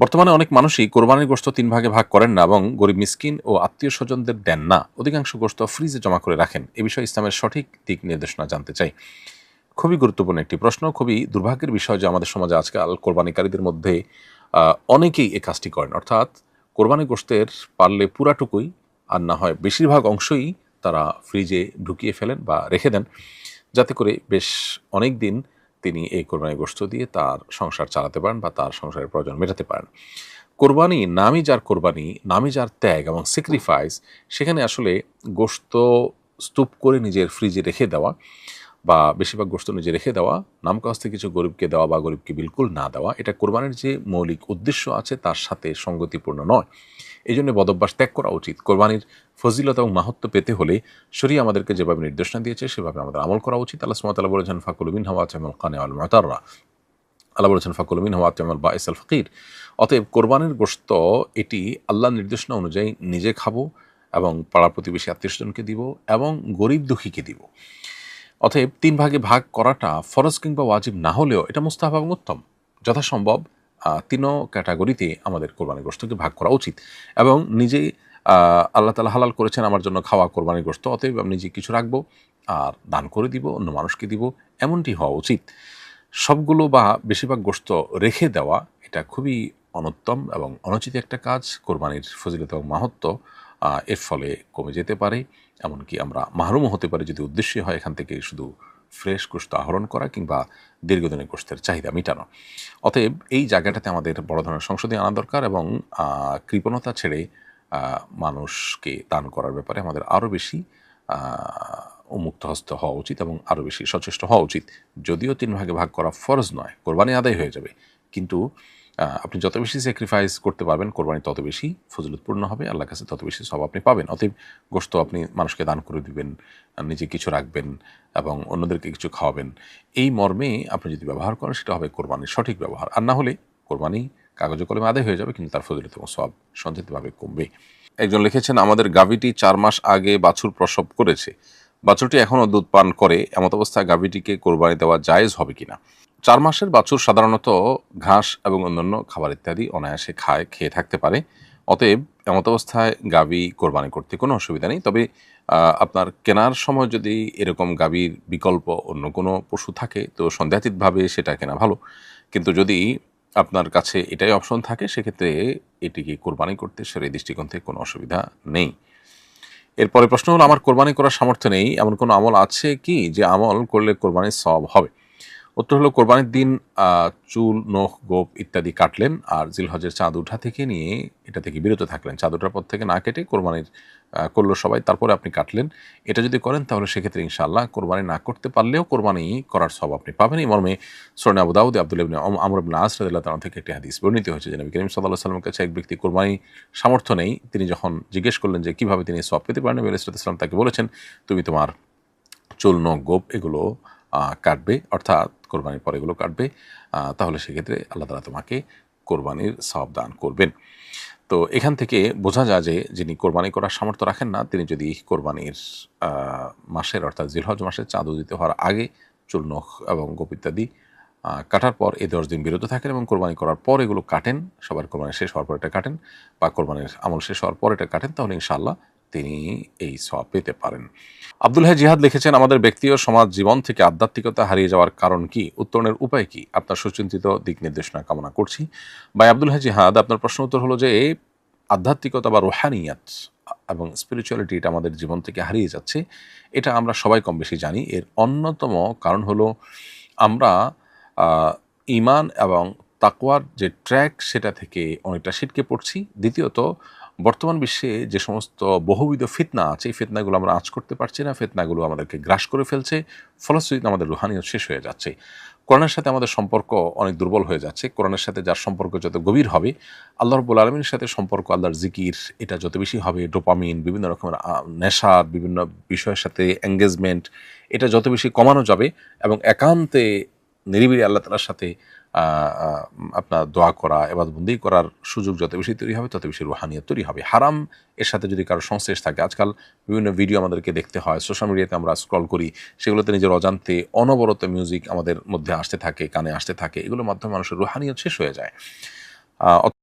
বর্তমানে অনেক মানুষই কোরবানির গোশত ৩ ভাগে ভাগ করেন না এবং গরিব মিসকিন ও আত্মীয়স্বজনদের দেন না। অধিকাংশ গোশত ফ্রিজে জমা করে রাখেন। এ বিষয়ে ইসলামের সঠিক দিক নির্দেশনা জানতে চাই। খুবই গুরুত্বপূর্ণ একটি প্রশ্ন। খুবই দুর্ভাগ্যের বিষয় যে আমাদের সমাজে আজকাল কোরবানিকারীদের মধ্যে অনেকেই এই কাজটি করেন। অর্থাৎ কোরবানি গোশতের পারলে পুরাটুকুই আর না হয় বেশিরভাগ অংশই তারা ফ্রিজে ঢুকিয়ে ফেলেন বা রেখে দেন, যাতে করে বেশ অনেক দিন তিনি এই কোরবানির গোশত দিয়ে তার সংসার চালাতে পারেন বা তার সংসারের প্রয়োজন মেটাতে পারেন। কোরবানি নামই যার কোরবানি, নামই যার ত্যাগ এবং স্যাক্রিফাইস, সেখানে আসলে গোশত স্তূপ করে নিজের ফ্রিজে রেখে দেওয়া বা বেশিরভাগ গোশত নিজে রেখে দেওয়া, নামকাওস্তে কিছু গরিবকে দেওয়া বা গরিবকে বিলকুল না দেওয়া, এটা কোরবানির যে মৌলিক উদ্দেশ্য আছে তার সাথে সঙ্গতিপূর্ণ নয়। এই জন্য বদভ্যাস ত্যাগ করা উচিত। কোরবানির ফজিলত এবং মাহাত্ম্য পেতে হলে শরীয়ত আমাদেরকে যেভাবে নির্দেশনা দিয়েছে সেভাবে আমাদের আমল করা উচিত। আল্লাহ সুবহানাহু ওয়া তাআলা বলেছেন, ফাকুলু মিনহা ওয়া আত'ইমুল কানি'a ওয়াল মু'তাররা। আল্লাহ বলেছেন, ফাকুলু মিনহা ওয়া আত'ইমুল বাঈস আল ফাকির। অতএব কোরবানির গোশত এটি আল্লাহর নির্দেশনা অনুযায়ী নিজে খাবো এবং পাড়া প্রতিবেশী আত্মীয়স্বজনকে দিব এবং গরিব দুঃখীকে দিব। অতএব ৩ ভাগে ভাগ করাটা ফরজ কিংবা ওয়াজিব না হলেও এটা মুস্তাহাব এবং উত্তম। যথাসম্ভব ৩ ক্যাটাগরিতে আমাদের কোরবানির গোশতকে ভাগ করা উচিত এবং নিজে আল্লাহ তাআলা হালাল করেছেন আমার জন্য খাওয়া কোরবানির গোশত, অতএব আমি নিজে কিছু রাখবো আর দান করে দিব, অন্য মানুষকে দিব, এমনটি হওয়া উচিত। সবগুলো বা বেশিরভাগ গোশত রেখে দেওয়া এটা খুবই অনুত্তম এবং অনুচিত একটা কাজ। কোরবানির ফজিলত এবং মাহাত্ম্য এর ফলে কমে যেতে পারে, এমনকি আমরা মাহরুমও হতে পারি যদি উদ্দেশ্য হয় এখান থেকে শুধু ফ্রেশ গোশত আহরণ করা কিংবা দীর্ঘদিনের গোশতের চাহিদা মেটানো। অতএব এই জায়গাটাতে আমাদের বড় ধরনের সংশোধনী আনা দরকার এবং কৃপণতা ছেড়ে মানুষকে দান করার ব্যাপারে আমাদের আরও বেশি উন্মুক্ত হস্ত হওয়া উচিত এবং আরও বেশি সচেষ্ট হওয়া উচিত। যদিও ৩ ভাগে ভাগ করা ফরজ নয়, কোরবানি আদায় হয়ে যাবে, কিন্তু আপনি যত বেশি স্যাক্রিফাইস করতে পারবেন কোরবানি তত বেশি ফজিলতপূর্ণ হবে, আল্লাহর কাছে তত বেশি সওয়াব আপনি পাবেন। অতএব গোশত আপনি মানুষকে দান করে দিবেন, নিজে কিছু রাখবেন এবং অন্যদেরকে কিছু খাওয়াবেন, এই মর্মে আপনি যদি ব্যবহার করেন সেটা হবে কোরবানির সঠিক ব্যবহার। আর না হলে কোরবানি কাগজে কলমে আদায় হয়ে যাবে, কিন্তু তার ফজিলত এবং সওয়াব সঞ্চিতভাবে কমবে। একজন লিখেছেন, আমাদের গাভীটি ৪ মাস আগে বাছুর প্রসব করেছে, বাছুরটি এখনও দুধ পান করে, এমত অবস্থায় গাভীটিকে কোরবানি দেওয়া জায়েজ হবে কিনা? ৪ মাসের বাছুর সাধারণত ঘাস এবং অন্যান্য খাবার ইত্যাদি অনায়াসে খেয়ে থাকতে পারে। অতএব এমত অবস্থায় গাভী কোরবানি করতে কোনো অসুবিধা নেই। তবে আপনার কেনার সময় যদি এরকম গাভীর বিকল্প অন্য কোনো পশু থাকে তো সন্দেহাতীতভাবে সেটা কেনা ভালো। কিন্তু যদি আপনার কাছে এটাই অপশন থাকে সেক্ষেত্রে এটিকে কোরবানি করতে শরীয়তের দৃষ্টিকোণ থেকে কোনো অসুবিধা নেই। এরপরে প্রশ্ন হলো, আমার কোরবানি করার সামর্থ্য নেই, এমন কোনো আমল আছে কি যে আমল করলে কোরবানির সওয়াব হবে? উত্তর হলো, কোরবানির দিন চুল, নখ, গোঁফ ইত্যাদি কাটলেন আর জিলহজের চাঁদ উঠা থেকে নিয়ে এটা থেকে বিরত থাকলেন। চাঁদ ওঠার পর থেকে না কেটে কোরবানির করলো সবাই, তারপরে আপনি কাটলেন। এটা যদি করেন তাহলে সেক্ষেত্রে ইনশাআল্লাহ কোরবানি না করতে পারলেও কোরবানি করার সওয়াব আপনি পাবেন। এই মর্মে সুনানে আবু দাউদে আব্দুল্লাহ ইবনে আমর ইবনে আস রাদিয়াল্লাহু তাআলা থেকে একটি হাদিস বর্ণিত হয়েছে যে নবী করিম সাল্লাল্লাহু আলাইহি ওয়াসাল্লামের কাছে এক ব্যক্তি কোরবানি সামর্থ্য নেই, তিনি যখন জিজ্ঞেস করলেন যে কিভাবে তিনি সওয়াব পেতে পারেন, নবী আলাইহিস সালাম তাকে বলেছেন, তুমি তোমার চুল, নখ, গোঁফ এগুলো কাটবে, অর্থাৎ কোরবানির পর এগুলো কাটবে, তাহলে সেক্ষেত্রে আল্লাহ তাআলা তোমাকে কোরবানির সওয়াব দান করবেন। তো এখান থেকে বোঝা যায় যে যিনি কোরবানি করার সামর্থ্য রাখেন না, তিনি যদি কোরবানির মাসের অর্থাৎ জিলহজ মাসের চাঁদ উদিত হওয়ার আগে চুল, নখ এবং গোঁফ ইত্যাদি কাটার পর এই 10 দিন বিরত থাকেন এবং কোরবানি করার পর এগুলো কাটেন, সবার কোরবানি শেষ হওয়ার পর এটা কাটেন বা কোরবানির আমল শেষ হওয়ার পর এটা কাটেন, তাহলে ইনশাআল্লাহ তিনি এই সওয়াব পেতে পারেন। আব্দুল হাই জিহাদ লিখেছেন, আমাদের ব্যক্তি ও সমাজ জীবন থেকে আধ্যাত্মিকতা হারিয়ে যাওয়ার কারণ কি? উত্তরণের উপায় কি? আপনার সুচিন্তিত দিক নির্দেশনা কামনা করছি। ভাই আব্দুল হাই জিহাদ, আপনার প্রশ্ন উত্তর হলো যে আধ্যাত্মিকতা বা রুহানিয়াত এবং স্পিরিচুয়ালিটি এটা আমাদের জীবন থেকে হারিয়ে যাচ্ছে। এটা আমরা সবাই কম বেশি জানি। এর অন্যতম কারণ হলো আমরা ঈমান এবং তাকওয়ার যে ট্র্যাক সেটা থেকে অনেকটা ছিটকে পড়ছি। দ্বিতীয়ত, বর্তমান বিশ্বে যে সমস্ত বহুবিধ ফিতনা আছে এই ফিতনাগুলো আমরা আঁচ করতে পারছি না, ফিতনাগুলো আমাদেরকে গ্রাস করে ফেলছে, ফলশ্রুতিতে আমাদের রুহানিয়ত শেষ হয়ে যাচ্ছে। কোরআনের সাথে আমাদের সম্পর্ক অনেক দুর্বল হয়ে যাচ্ছে। কোরআনের সাথে যার সম্পর্ক যত গভীর হবে, আল্লাহ রাব্বুল আলামিনের সাথে সম্পর্ক, আল্লাহর জিকির এটা যত বেশি হবে, ডোপামিন, বিভিন্ন রকমের নেশার বিভিন্ন বিষয়ের সাথে এঙ্গেজমেন্ট এটা যত বেশি কমানো যাবে এবং একান্তে নিরিবিলি আল্লাহ তাআলার সাথে আপনার দোয়া করা, ইবাদতবন্দি করার সুযোগ যত বেশি তৈরি হবে তত বেশি রুহানিয়ত তৈরি হবে। হারাম এর সাথে যদি কারো সংশ্লেষ থাকে, আজকাল বিভিন্ন ভিডিও আমাদেরকে দেখতে হয়, সোশ্যাল মিডিয়াতে আমরা স্ক্রল করি, সেগুলোতে নিজের অজান্তে অনবরত মিউজিক আমাদের মধ্যে আসতে থাকে, কানে আসতে থাকে, এগুলোর মাধ্যমে মানুষের রুহানিয়ত শেষ হয়ে যায়।